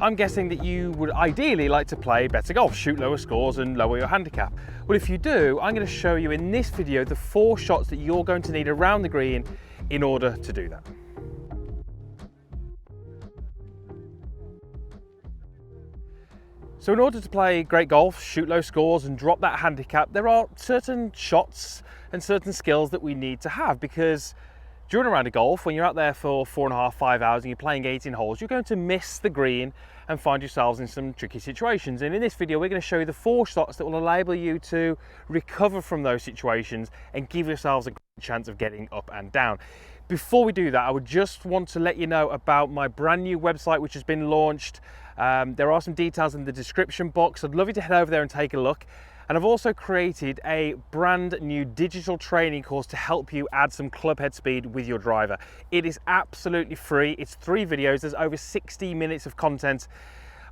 I'm guessing that you would ideally like to play better golf, shoot lower scores and lower your handicap. Well, if you do, I'm going to show you in this video the 4 shots that you're going to need around the green in order to do that. So in order to play great golf, shoot low scores and drop that handicap, there are certain shots and certain skills that we need to have, because during a round of golf, when you're out there for 4.5, 5 hours and you're playing 18 holes, you're going to miss the green and find yourselves in some tricky situations. And in this video, we're going to show you the 4 shots that will enable you to recover from those situations and give yourselves a great chance of getting up and down. Before we do that, I would just want to let you know about my brand new website, which has been launched. There are some details in the description box. I'd love you to head over there and take a look. And I've also created a brand new digital training course to help you add some club head speed with your driver. It is absolutely free. It's 3 videos. There's over 60 minutes of content.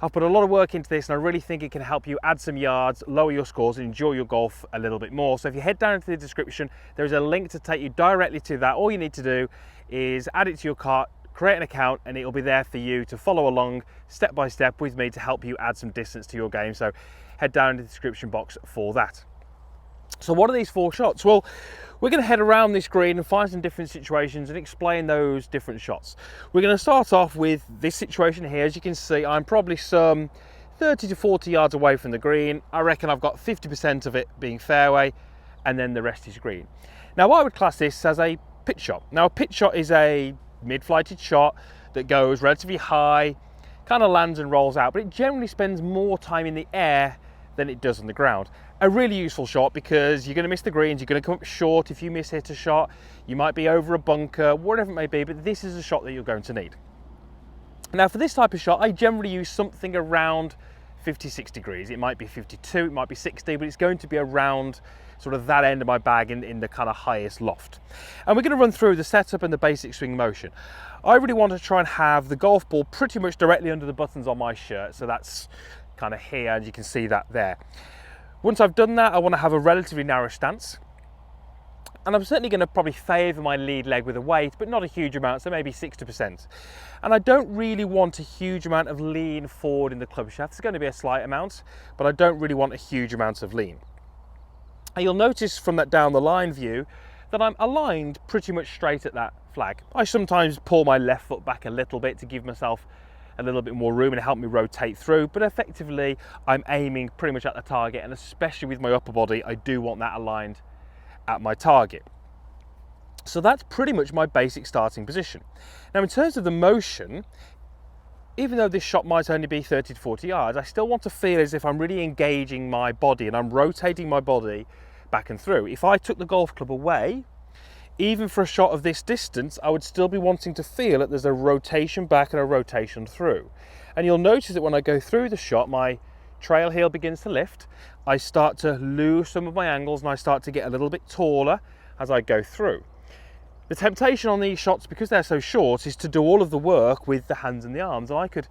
I've put a lot of work into this and I really think it can help you add some yards, lower your scores and enjoy your golf a little bit more. So if you head down into the description, there's a link to take you directly to that. All you need to do is add it to your cart, create an account, and it'll be there for you to follow along step by step with me to help you add some distance to your game. So head down in the description box for that. So what are these 4 shots? Well, we're going to head around this green and find some different situations and explain those different shots. We're going to start off with this situation here. As you can see, I'm probably some 30 to 40 yards away from the green. I reckon I've got 50% of it being fairway and then the rest is green. Now I would class this as a pitch shot. Now a pitch shot is a mid-flighted shot that goes relatively high, kind of lands and rolls out, but it generally spends more time in the air than it does on the ground. A really useful shot because you're going to miss the greens, you're going to come up short if you miss hit a shot, you might be over a bunker, whatever it may be, but this is a shot that you're going to need. Now for this type of shot, I generally use something around 56 degrees. It might be 52, it might be 60, but it's going to be around sort of that end of my bag in the kind of highest loft. And we're going to run through the setup and the basic swing motion. I really want to try and have the golf ball pretty much directly under the buttons on my shirt, so that's kind of here, and you can see that there. Once I've done that, I want to have a relatively narrow stance, and I'm certainly going to probably favour my lead leg with a weight, but not a huge amount, so maybe 60%. And I don't really want a huge amount of lean forward in the club shaft. It's going to be a slight amount, but I don't really want a huge amount of lean. And you'll notice from that down the line view that I'm aligned pretty much straight at that flag. I sometimes pull my left foot back a little bit to give myself a little bit more room and help me rotate through, but effectively I'm aiming pretty much at the target, and especially with my upper body, I do want that aligned at my target. So that's pretty much my basic starting position. Now in terms of the motion, even though this shot might only be 30 to 40 yards, I still want to feel as if I'm really engaging my body and I'm rotating my body back and through. If I took the golf club away, even for a shot of this distance, I would still be wanting to feel that there's a rotation back and a rotation through. And you'll notice that when I go through the shot, my trail heel begins to lift. I start to lose some of my angles and I start to get a little bit taller as I go through. The temptation on these shots, because they're so short, is to do all of the work with the hands and the arms. And I could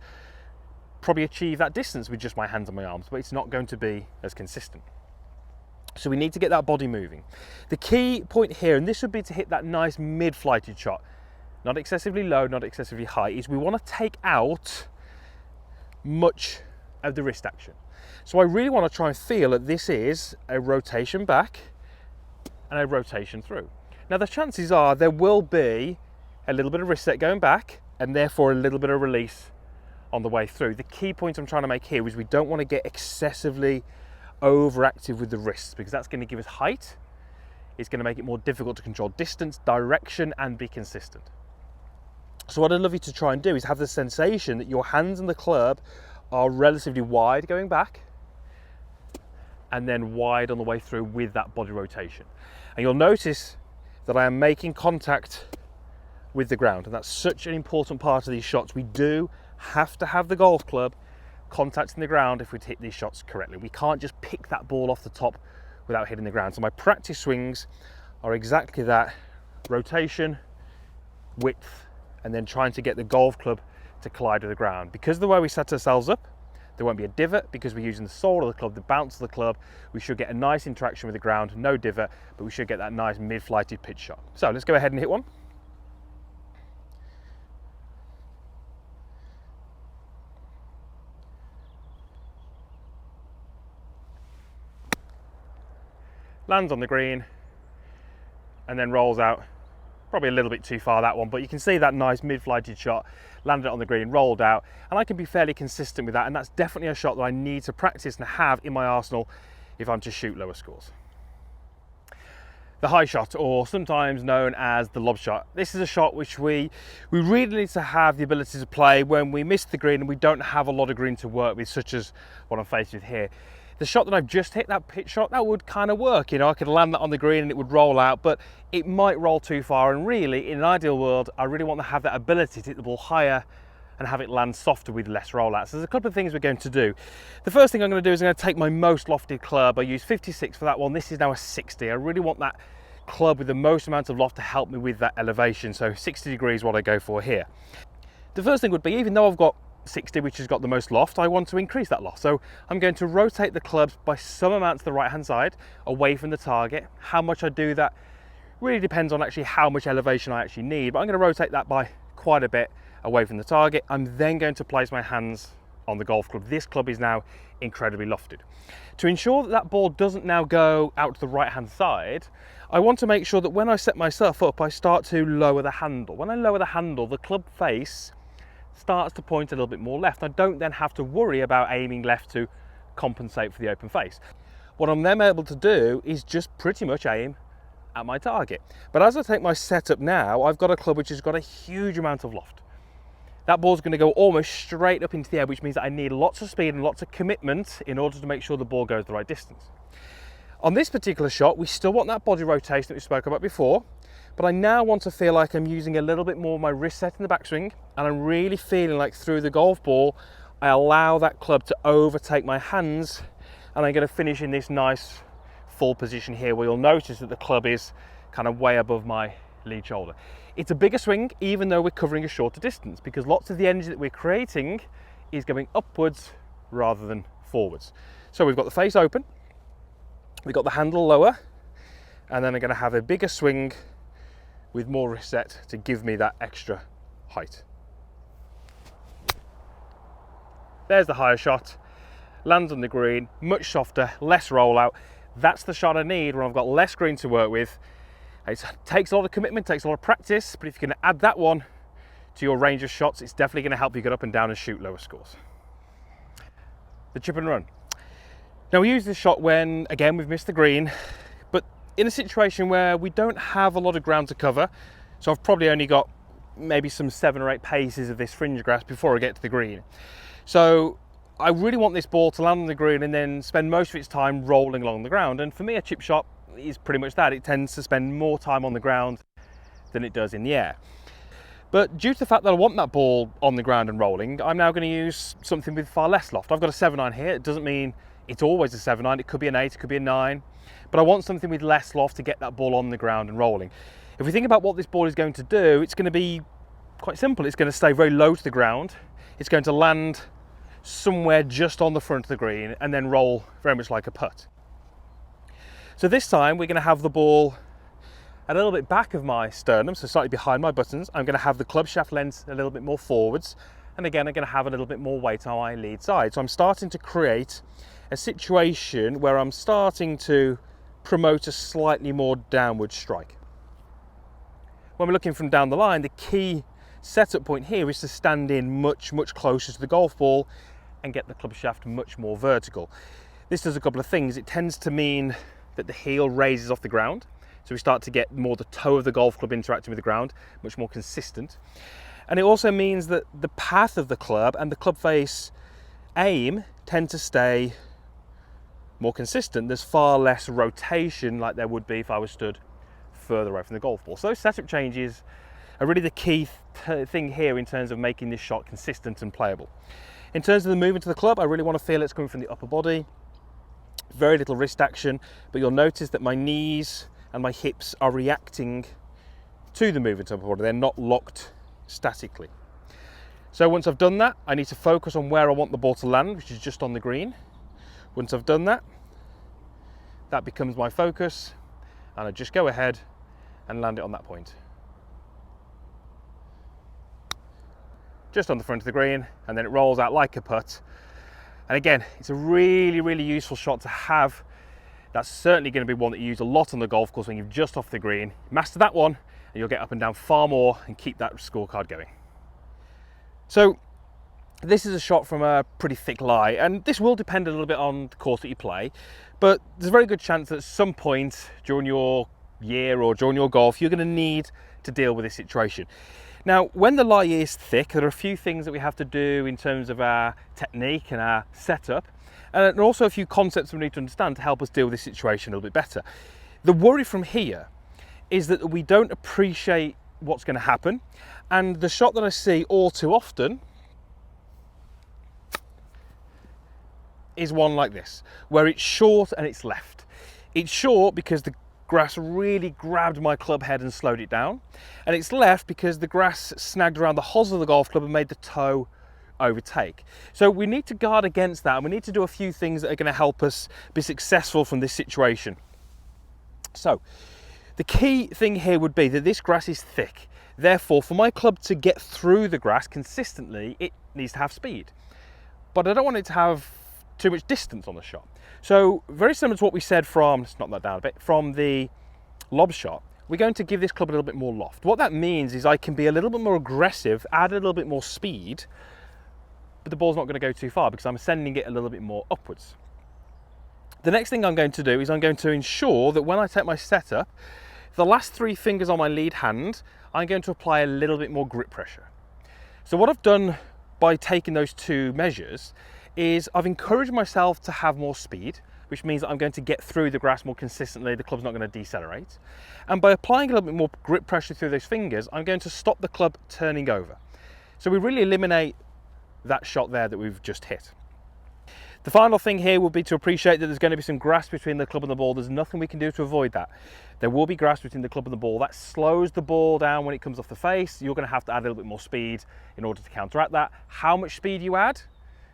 probably achieve that distance with just my hands and my arms, but it's not going to be as consistent. So we need to get that body moving. The key point here, and this would be to hit that nice mid-flighted shot, not excessively low, not excessively high, is we want to take out much of the wrist action. So I really want to try and feel that this is a rotation back and a rotation through. Now the chances are there will be a little bit of wrist set going back and therefore a little bit of release on the way through. The key point I'm trying to make here is we don't want to get excessively overactive with the wrists, because that's going to give us height. It's going to make it more difficult to control distance, direction, and be consistent. So what I'd love you to try and do is have the sensation that your hands and the club are relatively wide going back and then wide on the way through with that body rotation. And you'll notice that I am making contact with the ground, and that's such an important part of these shots. We do have to have the golf club contacting the ground if we hit these shots correctly. We can't just pick that ball off the top without hitting the ground. So my practice swings are exactly that: rotation, width, and then trying to get the golf club to collide with the ground. Because of the way we set ourselves up, there won't be a divot because we're using the sole of the club, the bounce of the club. We should get a nice interaction with the ground, no divot, but we should get that nice mid-flighted pitch shot. So let's go ahead and hit one. lands on the green, and then rolls out. Probably a little bit too far, that one, but you can see that nice mid-flighted shot, landed on the green, rolled out, and I can be fairly consistent with that, and that's definitely a shot that I need to practice and have in my arsenal if I'm to shoot lower scores. The high shot, or sometimes known as the lob shot. This is a shot which we really need to have the ability to play when we miss the green and we don't have a lot of green to work with, such as what I'm faced with here. The shot that I've just hit, that pitch shot, that would kind of work. You know, I could land that on the green and it would roll out, but it might roll too far. And really, in an ideal world, I really want to have that ability to hit the ball higher and have it land softer with less rollouts. So there's a couple of things we're going to do. The first thing I'm going to do is I'm going to take my most lofted club. I used 56 for that one. This is now a 60. I really want that club with the most amount of loft to help me with that elevation. So 60 degrees is what I go for here. The first thing would be, even though I've got 60, which has got the most loft, I want to increase that loft. So I'm going to rotate the clubs by some amount to the right hand side, away from the target. How much I do that really depends on actually how much elevation I actually need, but I'm going to rotate that by quite a bit away from the target. I'm then going to place my hands on the golf club. This club is now incredibly lofted. To ensure that that ball doesn't now go out to the right hand side, I want to make sure that when I set myself up, I start to lower the handle. When I lower the handle, the club face starts to point a little bit more left. I don't then have to worry about aiming left to compensate for the open face. What I'm then able to do is just pretty much aim at my target. But as I take my setup now, I've got a club which has got a huge amount of loft. That ball's going to go almost straight up into the air, which means that I need lots of speed and lots of commitment in order to make sure the ball goes the right distance. On this particular shot, we still want that body rotation that we spoke about before, but I now want to feel like I'm using a little bit more of my wrist set in the backswing, and I'm really feeling like through the golf ball, I allow that club to overtake my hands, and I'm going to finish in this nice full position here, where you'll notice that the club is kind of way above my lead shoulder. It's a bigger swing, even though we're covering a shorter distance, because lots of the energy that we're creating is going upwards rather than forwards. So we've got the face open, we've got the handle lower, and then I'm going to have a bigger swing with more wrist set to give me that extra height. There's the higher shot, lands on the green, much softer, less rollout. That's the shot I need when I've got less green to work with. It takes a lot of commitment, takes a lot of practice, but if you can add that one to your range of shots, it's definitely going to help you get up and down and shoot lower scores. The chip and run. Now we use this shot when, again, we've missed the green, but in a situation where we don't have a lot of ground to cover, so I've probably only got maybe some 7 or 8 paces of this fringe grass before I get to the green. So I really want this ball to land on the green and then spend most of its time rolling along the ground. And for me, a chip shot is pretty much that. It tends to spend more time on the ground than it does in the air. But due to the fact that I want that ball on the ground and rolling, I'm now going to use something with far less loft. I've got a 7-9 here. It doesn't mean it's always a 7-9. It could be an 8, it could be a 9. But I want something with less loft to get that ball on the ground and rolling. If we think about what this ball is going to do, it's going to be quite simple. It's going to stay very low to the ground. It's going to land somewhere just on the front of the green and then roll very much like a putt. So this time we're going to have the ball a little bit back of my sternum, so slightly behind my buttons. I'm going to have the club shaft length a little bit more forwards, and again I'm going to have a little bit more weight on my lead side. So I'm starting to create a situation where I'm starting to promote a slightly more downward strike. When we're looking from down the line, the key setup point here is to stand in much closer to the golf ball and get the club shaft much more vertical. This does a couple of things. It tends to mean that the heel raises off the ground, so we start to get more the toe of the golf club interacting with the ground, much more consistent. And it also means that the path of the club and the club face aim tend to stay more consistent. There's far less rotation like there would be if I was stood further away from the golf ball. So those setup changes are really the key thing here in terms of making this shot consistent and playable. In terms of the movement of the club, I really want to feel it's coming from the upper body. Very little wrist action, but you'll notice that my knees and my hips are reacting to the movement of the body. They're not locked statically. So once I've done that, I need to focus on where I want the ball to land, which is just on the green. Once I've done that, that becomes my focus, and I just go ahead and land it on that point. Just on the front of the green, and then it rolls out like a putt. And again, it's a really useful shot to have That's certainly going to be one that you use a lot on the golf course when you're just off the green. Master that one and you'll get up and down far more and keep that scorecard going. So this is a shot from a pretty thick lie, and this will depend a little bit on the course that you play, but there's a very good chance that at some point during your year or during your golf you're going to need to deal with this situation. Now, when the lie is thick, there are a few things that we have to do in terms of our technique and our setup, and also a few concepts we need to understand to help us deal with this situation a little bit better. The worry from here is that we don't appreciate what's going to happen, and the shot that I see all too often is one like this, where it's short and it's left. It's short because the grass really grabbed my club head and slowed it down, and it's left because the grass snagged around the hosel of the golf club and made the toe overtake. So we need to guard against that, and we need to do a few things that are going to help us be successful from this situation. So the key thing here would be that this grass is thick. Therefore, for my club to get through the grass consistently, it needs to have speed. But I don't want it to have too much distance on the shot. So very similar to what we said from, let's knock that down a bit, from the lob shot, we're going to give this club a little bit more loft. What that means is I can be a little bit more aggressive, add a little bit more speed, but the ball's not going to go too far because I'm sending it a little bit more upwards. The next thing I'm going to do is I'm going to ensure that when I take my setup, the last 3 fingers on my lead hand, I'm going to apply a little bit more grip pressure. So what I've done by taking those 2 measures is I've encouraged myself to have more speed, which means that I'm going to get through the grass more consistently, the club's not going to decelerate. And by applying a little bit more grip pressure through those fingers, I'm going to stop the club turning over. So we really eliminate that shot there that we've just hit. The final thing here will be to appreciate that there's going to be some grass between the club and the ball. There's nothing we can do to avoid that. There will be grass between the club and the ball. That slows the ball down when it comes off the face. You're going to have to add a little bit more speed in order to counteract that. How much speed you add?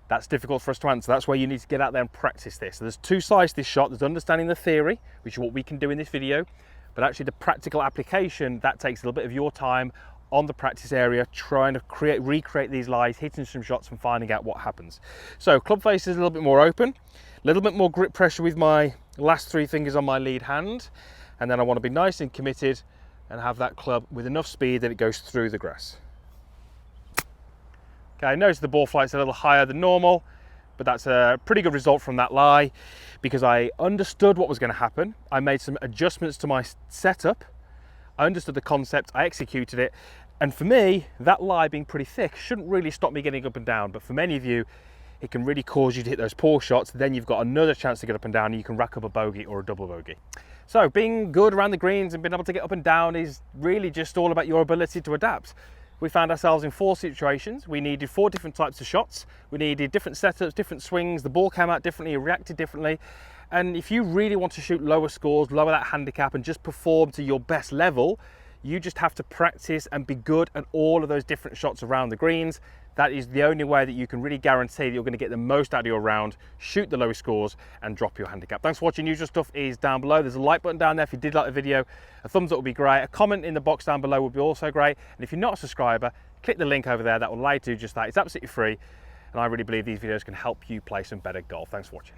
That's difficult for us to answer. That's where you need to get out there and practice this. So there's 2 sides to this shot. There's understanding the theory, which is what we can do in this video, but actually the practical application, that takes a little bit of your time on the practice area, trying to recreate these lies, hitting some shots and finding out what happens. So club face is a little bit more open, a little bit more grip pressure with my last 3 fingers on my lead hand, and then I want to be nice and committed and have that club with enough speed that it goes through the grass. Okay, notice the ball flight's a little higher than normal, but that's a pretty good result from that lie because I understood what was going to happen. I made some adjustments to my setup. I understood the concept, I executed it, and for me, that lie being pretty thick shouldn't really stop me getting up and down, but for many of you, it can really cause you to hit those poor shots. Then you've got another chance to get up and down, and you can rack up a bogey or a double bogey. So being good around the greens and being able to get up and down is really just all about your ability to adapt. We found ourselves in 4 situations. We needed 4 different types of shots. We needed different setups, different swings. The ball came out differently, reacted differently. And if you really want to shoot lower scores, lower that handicap and just perform to your best level, you just have to practice and be good at all of those different shots around the greens. That is the only way that you can really guarantee that you're going to get the most out of your round, shoot the lowest scores and drop your handicap. Thanks for watching. Usual stuff is down below. There's a like button down there if you did like the video. A thumbs up would be great. A comment in the box down below would be also great. And if you're not a subscriber, click the link over there. That will allow you to do just that. It's absolutely free. And I really believe these videos can help you play some better golf. Thanks for watching.